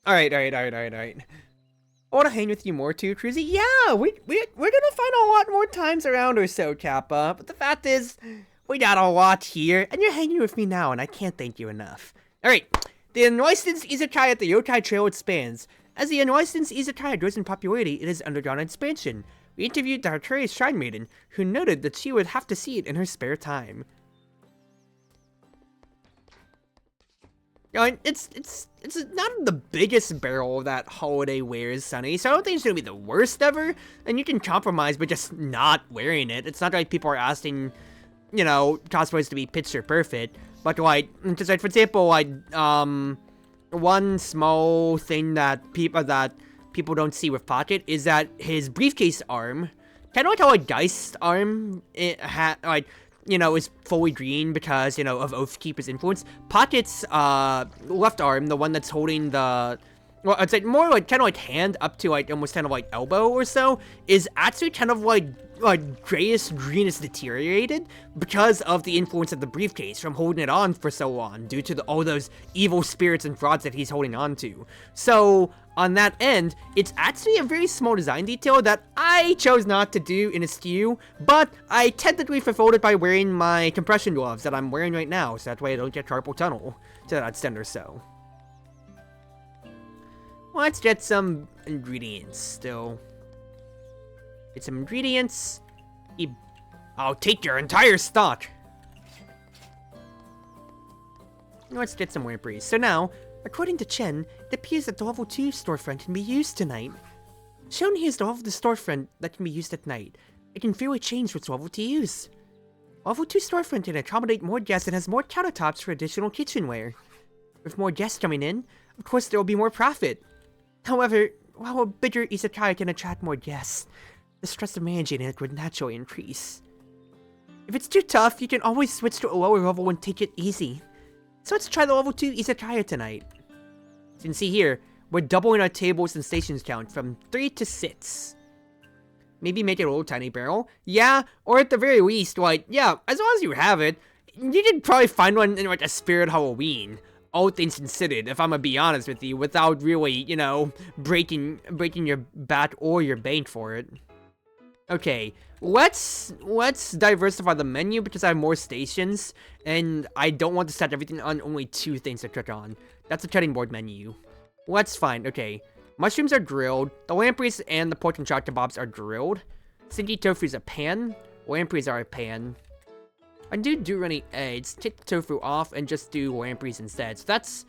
Alright. I want to hang with you more too, Cruzy. Yeah, we're gonna find a lot more times around or so, Kappa. But the fact is, we got a lot here, and you're hanging with me now, and I can't thank you enough. Alright, the Anoistance Izakaya at the Yokai Trail expands. As the Anoistance Izakaya grows in popularity, it has undergone expansion. We interviewed the Chartreuse Shrine Maiden, who noted that she would have to see it in her spare time. It's not the biggest barrel that Holiday wears, Sunny, so I don't think it's gonna be the worst ever, and you can compromise by just not wearing it. It's not like people are asking, you know, cosplays to be picture perfect, but like, just like, for example, like, one small thing that people don't see with Pocket is that his briefcase arm, kind of like how a Geist arm, is fully green because, you know, of Oathkeeper's influence. Pocket's, left arm, the one that's holding the, well, I'd say more like, kind of like hand up to, like, almost kind of like elbow or so, is actually kind of like grayish greenish deteriorated because of the influence of the briefcase from holding it on for so long due to all those evil spirits and frauds that he's holding on to. So, on that end, it's actually a very small design detail that I chose not to do in a SKU, but I technically fulfilled it by wearing my compression gloves that I'm wearing right now, so that way I don't get carpal tunnel to that extent or so. Let's get some ingredients still. Get some ingredients. I'll take your entire stock. Let's get some lampreys. So now, according to Chen, it appears that the level 2 storefront can be used tonight. Shown here is the level of the storefront that can be used at night. It can freely change which level to use. Level 2 storefront can accommodate more guests and has more countertops for additional kitchenware. With more guests coming in, of course there will be more profit. However, while a bigger izakaya can attract more guests, the stress of managing it would naturally increase. If it's too tough, you can always switch to a lower level and take it easy. So let's try the level 2 izakaya tonight. As you can see here, we're doubling our tables and stations count from 3 to 6. Maybe make it a little tiny barrel. Yeah, or at the very least, like, yeah, as long as you have it, you can probably find one in like a Spirit Halloween. All things considered, if I'm gonna be honest with you, without really, you know, breaking your back or your bank for it. Okay, let's diversify the menu because I have more stations, and I don't want to set everything on only 2 things to click on. That's a cutting board menu. Let's find, okay. Mushrooms are grilled, the lampreys and the pork and chop kebabs are grilled. Sinky tofu is a pan, lampreys are a pan. I do runny eggs, take the tofu off and just do lampreys instead. So that's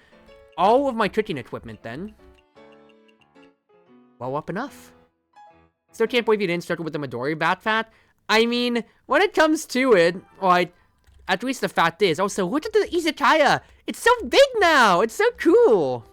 all of my cooking equipment then. Well up enough. Still can't believe you didn't struggle with the Midori bat fat. I mean, when it comes to it, like, at least the fact is, also, look at the izakaya! It's so big now! It's so cool!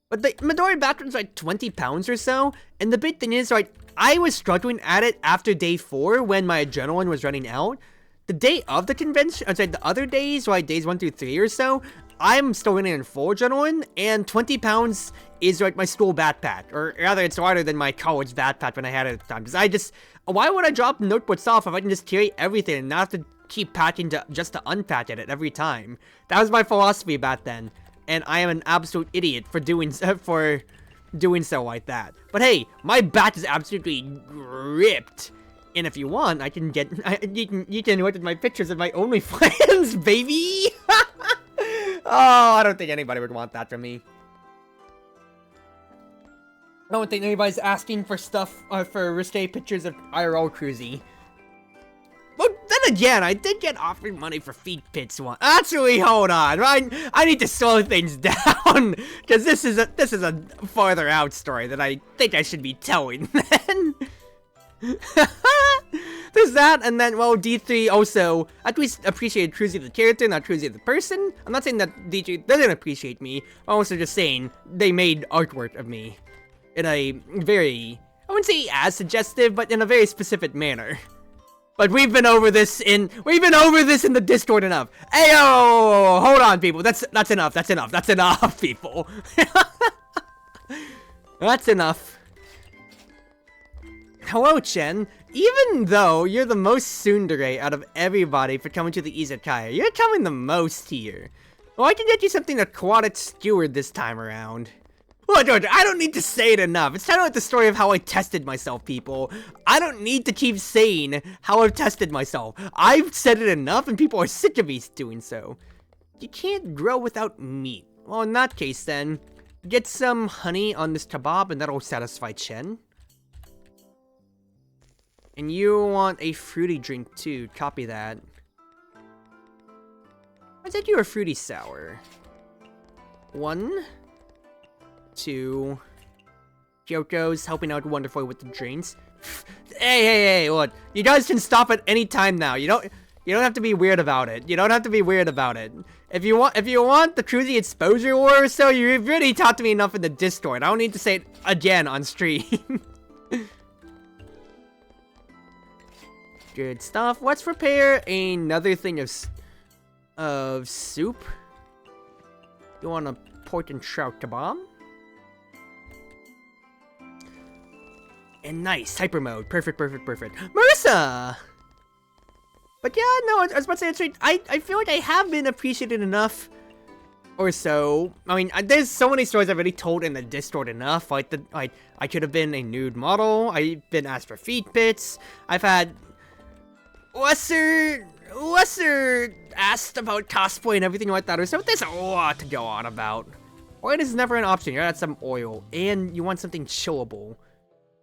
But the Midori bat fat's like 20 pounds or so, and the big thing is, like, I was struggling at it after day 4 when my adrenaline was running out. The day of the convention, I'd say the other days, like days 1 through 3 or so, I'm still running in full adrenaline, and 20 pounds is like my school backpack, or rather it's lighter than my college backpack when I had it at the time, because why would I drop notebooks off if I can just carry everything and not have to keep packing just to unpack it every time? That was my philosophy back then, and I am an absolute idiot for doing so like that. But hey, my back is absolutely ripped. And if you want, I can get, you can look at my pictures of my OnlyFans, baby! Oh, I don't think anybody would want that from me. I don't think anybody's asking for stuff, for risque pictures of IRL Cruzy. But then again, I did get offered money for feet pics once. Actually, hold on, I need to slow things down, because this is a farther out story that I think I should be telling then. There's that, and then, well, D3 also at least appreciated Cruzy the character, not Cruzy the person. I'm not saying that D3 doesn't appreciate me, I'm also just saying they made artwork of me in a very, I wouldn't say as suggestive, but in a very specific manner. But we've been over this in the Discord enough. Ayo! Hold on, people. That's enough, people. That's enough. Hello, Chen. Even though you're the most tsundere out of everybody for coming to the izakaya, you're coming the most here. Well, I can get you something aquatic skewered this time around. Look, I don't need to say it enough. It's kind of like the story of how I tested myself, people. I don't need to keep saying how I've tested myself. I've said it enough, and people are sick of me doing so. You can't grow without meat. Well, in that case, then, get some honey on this kebab, and that'll satisfy Chen. And you want a fruity drink, too. Copy that. I said you were fruity sour. 1... 2. Kyoto's helping out wonderfully with the drinks. Hey, look. You guys can stop at any time now. You don't have to be weird about it. You don't have to be weird about it. If you want the cruisy exposure war or so, you've really talked to me enough in the Discord. I don't need to say it again on stream. Good stuff. Let's prepare another thing of soup. You want a pork and trout kebab? And nice, hyper mode. Perfect. Marissa! But yeah, no, I was about to say, I feel like I have been appreciated enough or so. I mean, there's so many stories I've already told in the Discord enough. Like, I could have been a nude model. I've been asked for feet pits. I've had lesser asked about cosplay and everything like that. Or so there's a lot to go on about. Oil is never an option. You gotta some oil. And you want something chillable.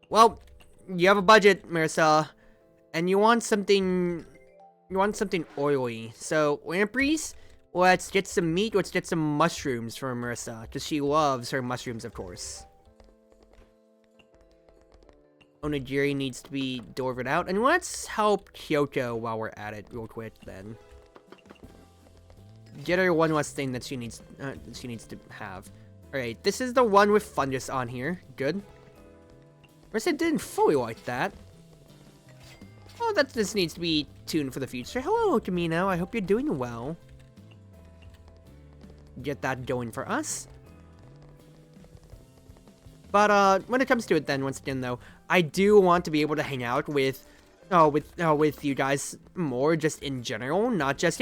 Well, you have a budget, Marissa, and you want something oily. So, lampreys, let's get some meat, let's get some mushrooms for Marissa, because she loves her mushrooms, of course. Onigiri needs to be delivered out, and let's help Kyoto while we're at it real quick, then. Get her one less thing that she needs to have. Alright, this is the one with fungus on here. Good. Marissa didn't fully like that. Oh, this needs to be tuned for the future. Hello, Camino. I hope you're doing well. Get that going for us. But when it comes to it, then once again, though, I do want to be able to hang out with you guys more, just in general, not just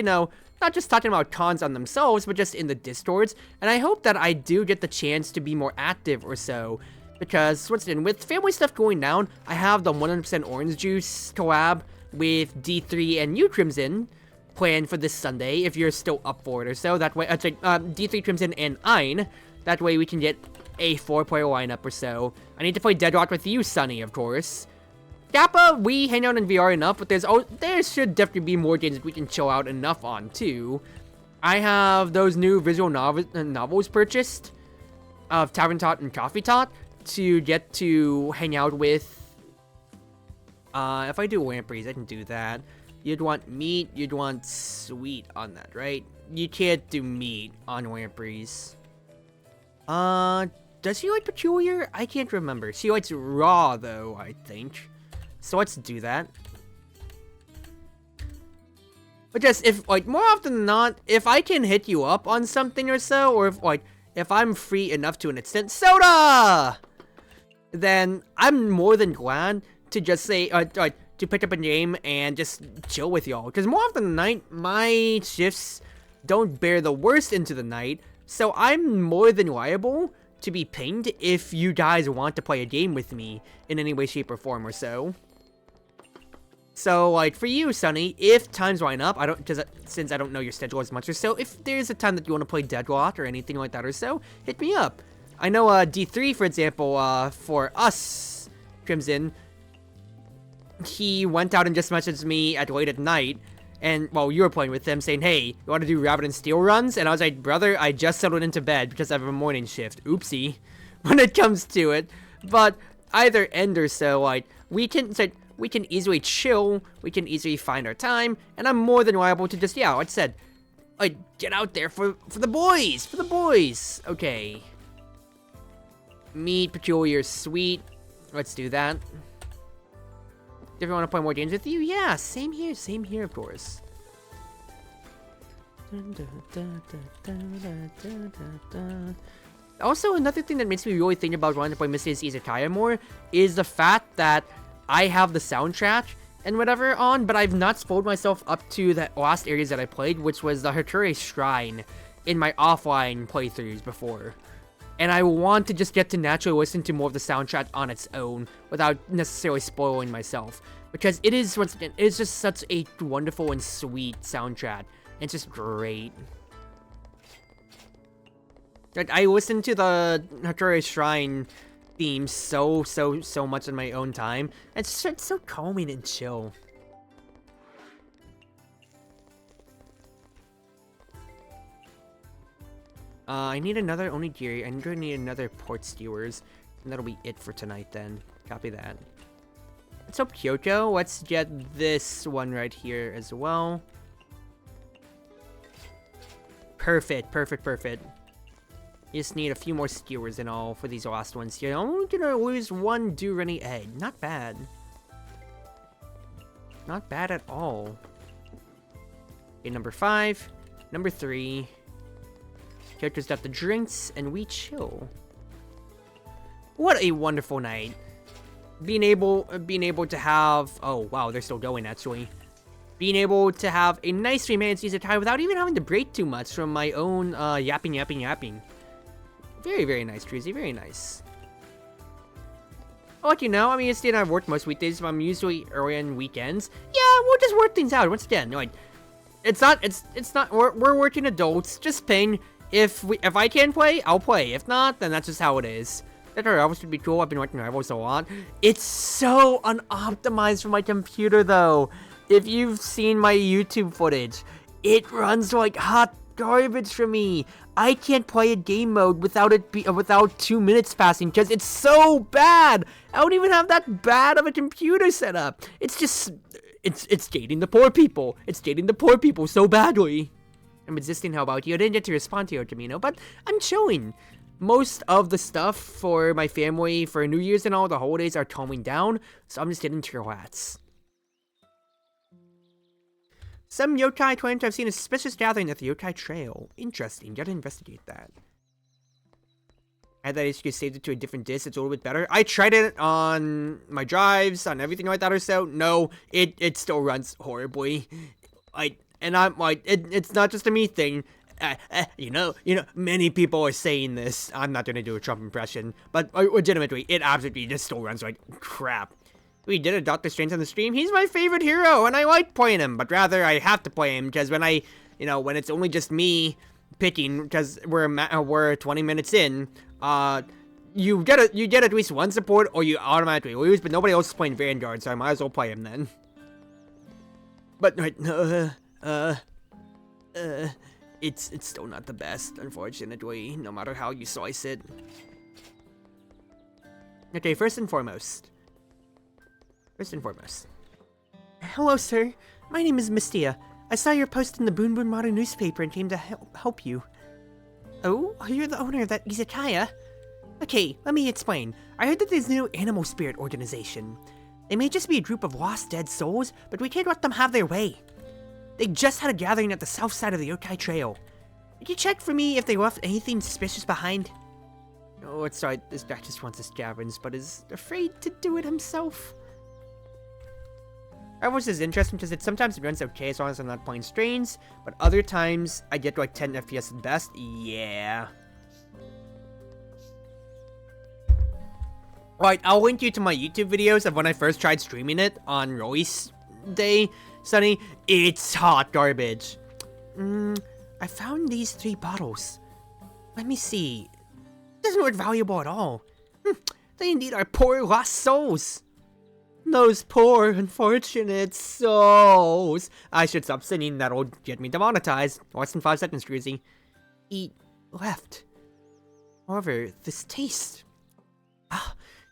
talking about cons on themselves, but just in the Discords. And I hope that I do get the chance to be more active or so. Because, once again, with family stuff going down, I have the 100% orange juice collab with D3 and you, Crimson, planned for this Sunday, if you're still up for it or so. That way, D3, Crimson, and Ein. That way we can get a 4-player lineup or so. I need to play Deadlock with you, Sunny, of course. Kappa, we hang out in VR enough, but there should definitely be more games that we can chill out enough on, too. I have those new visual novels purchased of Tavern Tot and Coffee Tot to get to hang out with. If I do lampreys, I can do that. You'd want meat, you'd want sweet on that, right? You can't do meat on lampreys. Does she like peculiar? I can't remember. She likes raw, though, I think. So let's do that. But just, if, more often than not, if I can hit you up on something or so, or if I'm free enough to an extent, Soda! Then I'm more than glad to just say, to pick up a game and just chill with y'all. Because more often than not, my shifts don't bear the worst into the night, so I'm more than liable to be pinged if you guys want to play a game with me in any way, shape, or form or so. So, for you, Sunny, if times line up, since I don't know your schedule as much or so, if there's a time that you want to play Deadlock or anything like that or so, hit me up. I know, D3, for example, for us, Crimson, he went out and just messaged me at late at night, and, well, you were playing with him, saying, hey, you want to do Rabbit and Steel runs? And I was like, brother, I just settled into bed because I have a morning shift. Oopsie. When it comes to it. But either end or so, we can easily chill, we can easily find our time, and I'm more than liable to just, like I said, get out there for the boys, Okay. Meat, peculiar, sweet. Let's do that. If you want to play more games with you, yeah, same here, of course. Also, another thing that makes me really think about wanting to play Mystia's Izakaya more is the fact that I have the soundtrack and whatever on, but I've not spoiled myself up to the last areas that I played, which was the Hature Shrine in my offline playthroughs before. And I want to just get to naturally listen to more of the soundtrack on its own without necessarily spoiling myself. Because it is, once again, it's just such a wonderful and sweet soundtrack. It's just great. Like, I listen to the Chartreuse Shrine theme so much in my own time. It's so calming and chill. I need another onigiri. I'm going to need another port skewers. And that'll be it for tonight then. Copy that. Let's hope Kyoto. Let's get this one right here as well. Perfect. You just need a few more skewers and all for these last ones here. I'm only gonna lose one Durani egg. Not bad. Not bad at all. Okay, number 5. Number 3. Characters got the drinks, and we chill. What a wonderful night. Being able to have... Oh, wow, they're still going, actually. Being able to have a nice 3-minute Izakaya without even having to break too much from my own yapping. Very nice, Druzy, very nice. I'll let you know, I mean, it's the day I've worked most weekdays, so I'm usually early on weekends. Yeah, we'll just work things out, once again. Like, it's not, we're working adults, just paying. If I can play, I'll play. If not, then that's just how it is. That rivals would be cool. I've been watching rivals a lot. It's so unoptimized for my computer, though. If you've seen my YouTube footage, it runs like hot garbage for me. I can't play a game mode without 2 minutes passing because it's so bad. I don't even have that bad of a computer setup. It's just, it's dating the poor people. It's dating the poor people so badly. I'm existing. How about you? I didn't get to respond to your Camino, but I'm chilling. Most of the stuff for my family for New Year's and all the holidays are calming down, so I'm just getting to relax. Some yokai claim to have seen a suspicious gathering at the yokai trail. Interesting. Gotta investigate that. I thought I should save it to a different disk. It's a little bit better. I tried it on my drives, on everything like that or so. No, it still runs horribly. And I'm like, it's not just a me thing. You know, many people are saying this. I'm not gonna do a Trump impression, but legitimately, it absolutely just still runs like crap. We did a Doctor Strange on the stream. He's my favorite hero, and I like playing him. But rather, I have to play him because when when it's only just me picking, because we're 20 minutes in, you get at least one support, or you automatically lose. But nobody else is playing Vanguard, so I might as well play him then. But it's still not the best, unfortunately, no matter how you slice it. Okay, first and foremost. Hello, sir. My name is Mystia. I saw your post in the Boon Boon Modern newspaper and came to help you. Oh, you're the owner of that Izakaya? Okay, let me explain. I heard that there's a new animal spirit organization. They may just be a group of lost dead souls, but we can't let them have their way. They just had a gathering at the south side of the yokai trail. Did you check for me if they left anything suspicious behind? Oh, it's sorry, this guy just wants his caverns, but is afraid to do it himself. Rivals is interesting because it sometimes runs okay as long as I'm not playing strains, but other times I get like 10 FPS at best. Yeah. Right, I'll link you to my YouTube videos of when I first tried streaming it on release day, Sunny. It's hot garbage. I found these 3 bottles. Let me see. Doesn't look valuable at all. They indeed are poor lost souls. Those poor, unfortunate souls. I should stop singing, that'll get me demonetized. Less than 5 seconds, Druzy. Eat left. However, this tastes...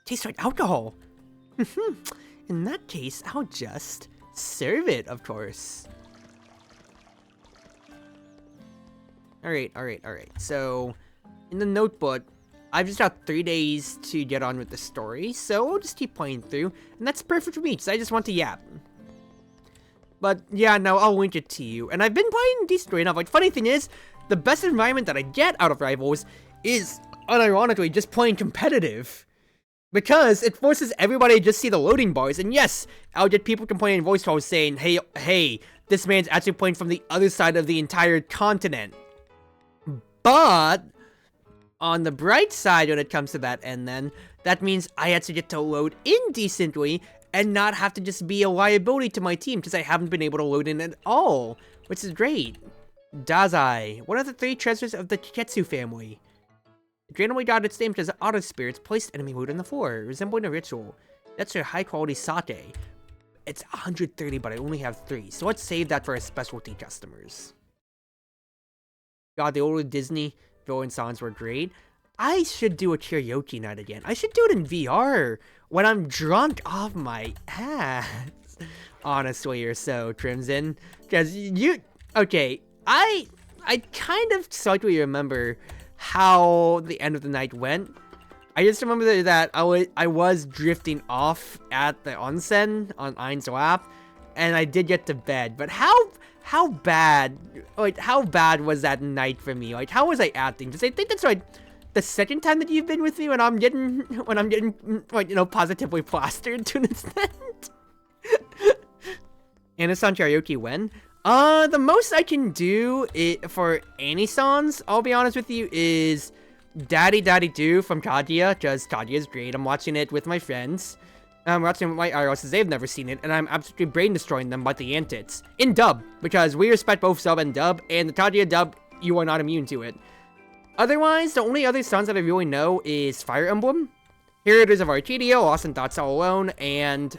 tastes like alcohol. In that case, I'll just serve it, of course. Alright. So, in the notebook, I've just got 3 days to get on with the story, so we'll just keep playing through, and that's perfect for me, because I just want to yap. But, yeah, no, I'll link it to you, and I've been playing decently enough. Like, funny thing is, the best environment that I get out of Rivals is, unironically, just playing competitive. Because it forces everybody to just see the loading bars, and yes, I'll get people complaining in voice calls saying, hey, this man's actually playing from the other side of the entire continent. But on the bright side when it comes to that end then, that means I actually get to load in decently and not have to just be a liability to my team because I haven't been able to load in at all, which is great. Dazai, one of the 3 treasures of the Kiketsu family. It randomly got its name because auto spirits placed enemy loot on the floor, resembling a ritual. That's your high quality sake. It's 130, but I only have 3, so let's save that for our specialty customers. God, the old Disney villain songs were great. I should do a karaoke night again. I should do it in VR when I'm drunk off my ass. Honestly, or so, Crimson. Because okay, I kind of slightly remember how the end of the night went. I just remember that I was drifting off at the onsen on Ein's lap, and I did get to bed. But how bad was that night for me? Like, how was I acting? Because I think that's like the second time that you've been with me when I'm getting like, you know, positively plastered to an extent. And it's on karaoke when? The most I can do for any songs, I'll be honest with you, is Daddy Daddy Do from Kaguya, because Kaguya is great. I'm watching it with my friends. I'm watching it with my IRLs since they've never seen it, and I'm absolutely brain destroying them by the antics. In dub, because we respect both sub and dub, and the Kaguya dub, you are not immune to it. Otherwise, the only other songs that I really know is Fire Emblem, Here It Is of Arcadia, Lost in Thoughts All Alone, and,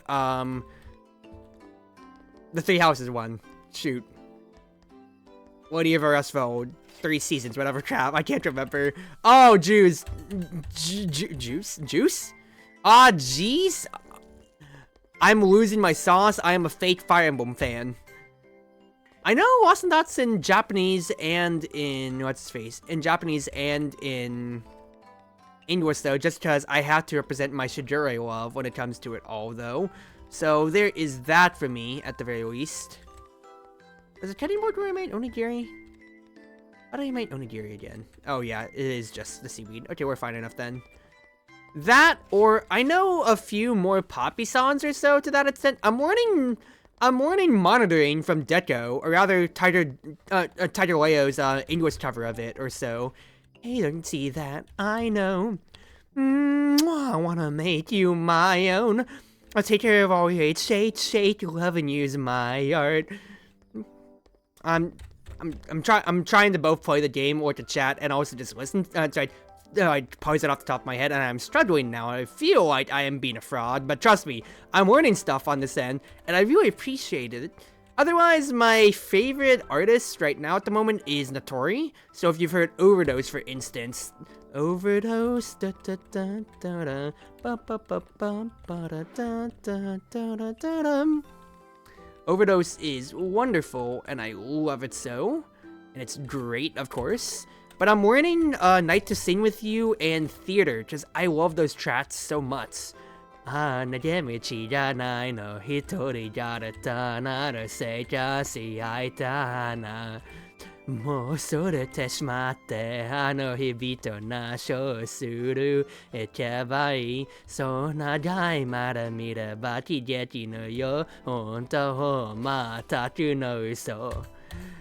the Three Houses one. Shoot. What do you ever else for 3 seasons, whatever crap, I can't remember. Oh, Juice? Ah, jeez. I'm losing my sauce. I am a fake Fire Emblem fan. I know Lost in Thoughts in Japanese and in, what's his face? In Japanese and in English, though, just because I have to represent my Shijure love when it comes to it all, though. So there is that for me, at the very least. Is it cutting board where I made onigiri? How do I make onigiri again? Oh yeah, it is just the seaweed. Okay, we're fine enough then. That, or I know a few more poppy songs or so to that extent. I'm learning monitoring from Deco, or rather Tiger Leo's English cover of it or so. Hey, don't see that, I know. I wanna make you my own. I'll take care of all your hate, shake, love and use my art. I'm trying to both play the game or to chat and also just listen. I pose it off the top of my head, and I'm struggling now. I feel like I am being a fraud, but trust me, I'm learning stuff on this end, and I really appreciate it. Otherwise, my favorite artist right now at the moment is Notori. So if you've heard Overdose, for instance, Overdose, da da da da da, ba ba ba ba ba da da da da da da. Overdose is wonderful, and I love it so, and it's great, of course. But I'm learning Night to Sing With You and Theater, because I love those tracks so much. Mo sorete shmatte ano hibito na shou suru ekebai so nagai mada mireba kigechi no yo honto ho mataku no uso.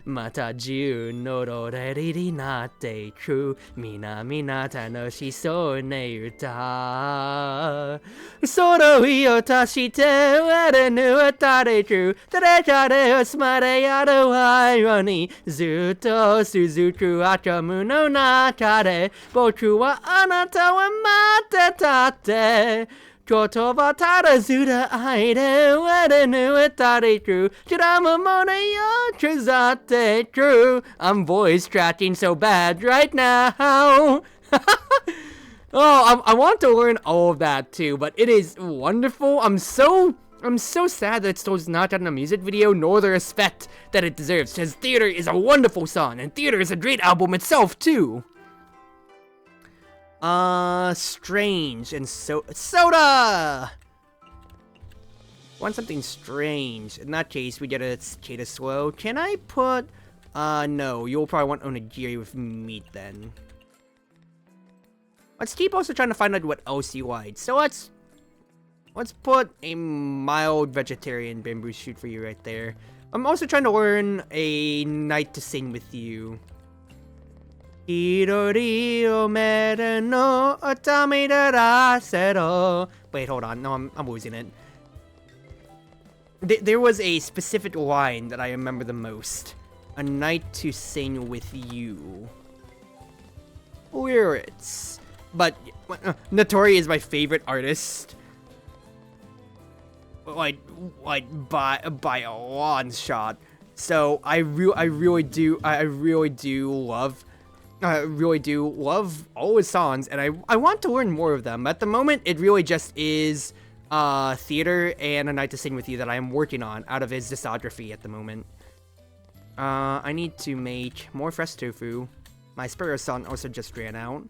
Mata jiu no roreri ni natte ku minami na tanoshisou ne uta. Soro io tashite were nu atare ku tarekare o smare yaru irony zuto suzuku akamu no nakare boku wa anata wa matetate. Kotoba tarazuda aide were nu atare ku kiramamone yo kuzate ku. I'm voice tracking so bad right now. Oh, I want to learn all of that too, but it is wonderful. I'm so sad that it still has not gotten a music video, nor the respect that it deserves, because Theater is a wonderful song, and Theater is a great album itself too. Strange and soda! Want something strange. In that case, we get a cicada slow. Can I put, no, you'll probably want onigiri with meat then. Let's keep also trying to find out what else you like. So let's put a mild vegetarian bamboo shoot for you right there. I'm also trying to learn a Night to Sing With You. Hirori omere no otame darasero. Wait, hold on. No, I'm losing it. There was a specific line that I remember the most. A night to sing with you. Lyrics. But Notori is my favorite artist. Like by a long shot. So I really do love all his songs, and I want to learn more of them. At the moment, it really just is Theater and A Night to Sing With You that I am working on out of his discography at the moment. I need to make more fresh tofu. My Sparrow song also just ran out.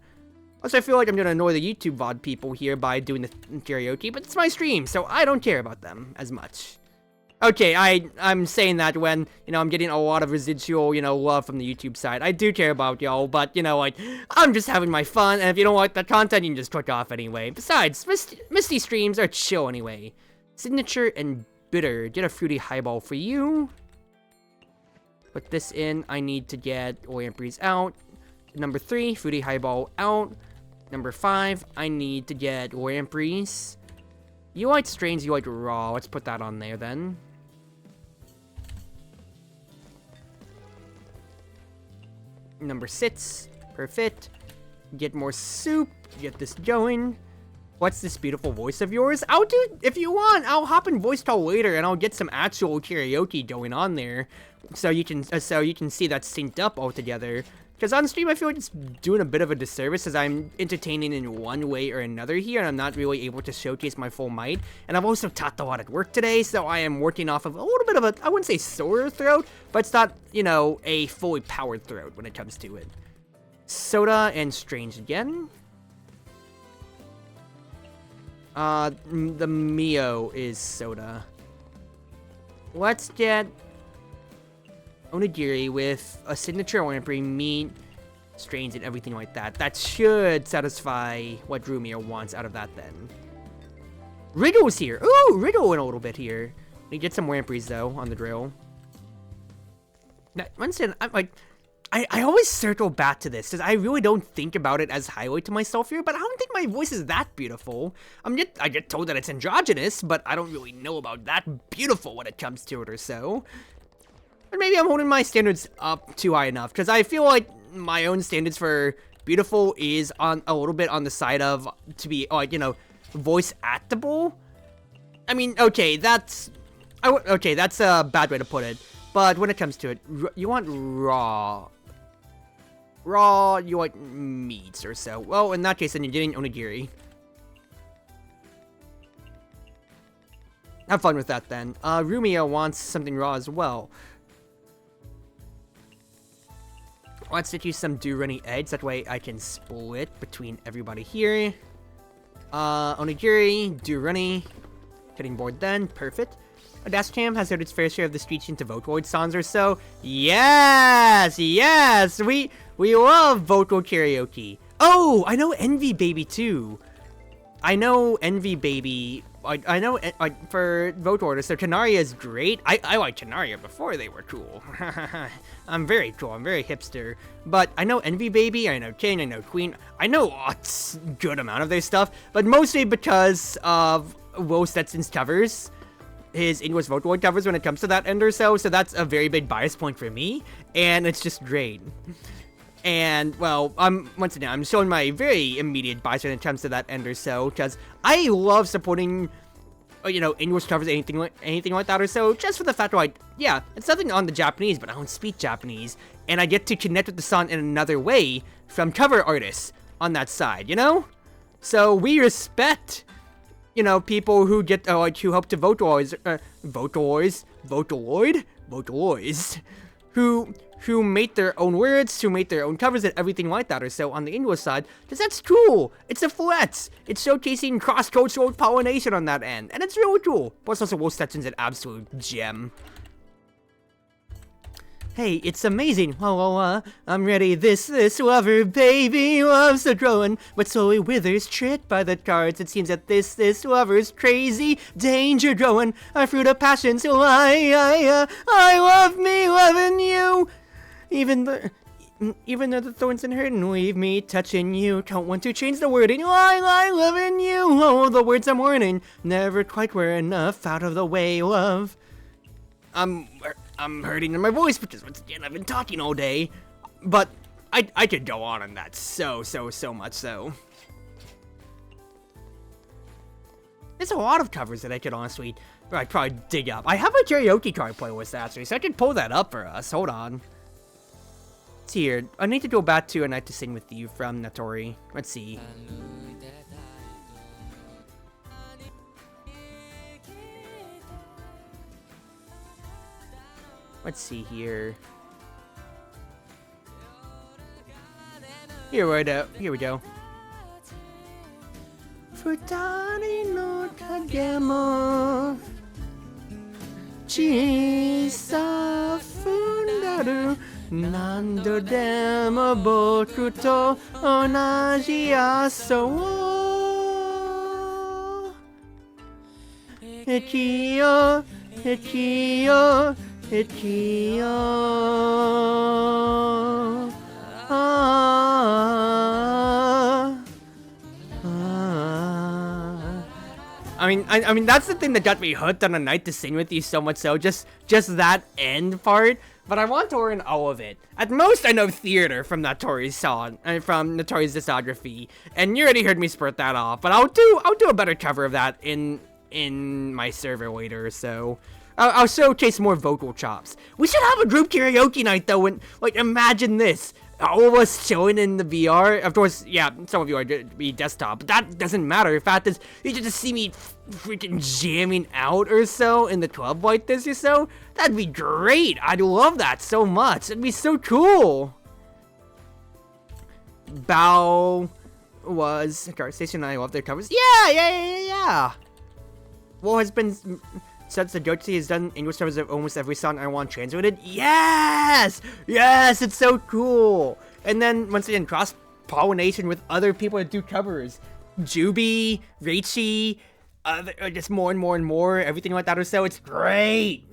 Also, I feel like I'm gonna annoy the YouTube VOD people here by doing the karaoke, but it's my stream, so I don't care about them as much. Okay, I'm saying that when, you know, I'm getting a lot of residual, you know, love from the YouTube side. I do care about y'all, but, you know, like, I'm just having my fun, and if you don't like that content, you can just click off anyway. Besides, Misty streams are chill anyway. Signature and bitter. Get a fruity highball for you. Put this in. I need to get Lampreys out. Number 3, fruity highball out. Number 5, I need to get Lampreys. You like strains, you like raw. Let's put that on there then. Number 6, perfect. Get more soup, get this going. What's this beautiful voice of yours? I'll do, if you want, I'll hop in voice call later and I'll get some actual karaoke going on there. So you can see that's synced up all together. Because on stream, I feel like it's doing a bit of a disservice as I'm entertaining in one way or another here, and I'm not really able to showcase my full might. And I've also taught a lot at work today, so I am working off of a little bit of a, I wouldn't say sore throat, but it's not, you know, a fully powered throat when it comes to it. Soda and Strange again. The Mio is soda. Let's get onigiri with a signature lamprey, meat, strains, and everything like that. That should satisfy what Drumir wants out of that then. Riddle's here. Ooh, Riddle went a little bit here. We get some lampreys though on the drill. Now, once again, I'm like, I always circle back to this because I really don't think about it as highlight to myself here, but I don't think my voice is that beautiful. I get told that it's androgynous, but I don't really know about that beautiful when it comes to it or so. Or maybe I'm holding my standards up too high enough, because I feel like my own standards for beautiful is on a little bit on the side of to be, like, you know, voice actable. I mean, okay, that's a bad way to put it. But when it comes to it, you want raw, you like meats or so. Well, in that case, then you're getting onigiri. Have fun with that then. Rumia wants something raw as well. Let's get you some do-runny eggs, that way I can split between everybody here. Onigiri, do-runny, cutting board then, perfect. Dashcam has heard its fair share of the speech into Vocaloid songs or so. Yes, yes, we love vocal karaoke. Oh, I know Envy Baby too. I know Envy Baby. I know for Vote so Canaria is great. I liked Canaria before they were cool. I'm very cool, I'm very hipster. But I know Envy Baby, I know King, I know Queen. I know a good amount of their stuff, but mostly because of Will Stetson's covers. His English Vocaloid covers when it comes to that end or so that's a very big bias point for me, and it's just great. And, well, once again, I'm showing my very immediate bias when it comes to that end or so, because I love supporting, you know, English covers, anything like that or so, just for the fact that, like, yeah, it's nothing on the Japanese, but I don't speak Japanese, and I get to connect with the song in another way from cover artists on that side, you know? So we respect, you know, people who get, like, who help to vocalize, who make their own words, who make their own covers and everything like that or so on the English side, because that's cool. It's a flex. It's showcasing cross-cultural pollination on that end, and it's really cool. Plus, also, Will Stetson's an absolute gem. Hey, it's amazing. I'm ready. This lover, baby, loves the growing, but slowly withers, tricked by the cards. It seems that this lover's crazy, danger growing, a fruit of passion. So I love me loving you. Even Even though the thorns and hurt leave me touching you, don't want to change the wording. I loving you. Oh, the words I'm warning, never quite were enough. Out of the way, love. I'm hurting in my voice because once again I've been talking all day, but I could go on that so much so. There's a lot of covers that I could honestly, I'd probably dig up. I have a karaoke card playlist actually, so I could pull that up for us. Hold on. It's here. I need to go back to A Night to Sing With You from Natori. Let's see. Let's see here. Here we go. Futari no kagemo chisa fundaru nando demo boku to onaji aso wo Ikiyo, ikiyo, ikiyo. I mean that's the thing that got me hooked on A Night to Sing With You so much so, just that end part. But I want to learn all of it. At most, I know Theater from Natori's song, from Natori's discography, and you already heard me spurt that off. But I'll do a better cover of that in my server later. So I'll showcase more vocal chops. We should have a group karaoke night though. And like, imagine this. All of us chilling in the VR. Of course, yeah, some of you are going to be desktop, but that doesn't matter. The fact is, you just see me freaking jamming out or so in the club like this or so. That'd be great. I'd love that so much. It'd be so cool. Bao was Guard Station. I love their covers. Yeah. Well, has been since the Gochi has done English covers of almost every song I want translated. Yes, it's so cool. And then once again, cross pollination with other people that do covers, Juby, Reichi, just more and more, everything like that or so. It's great.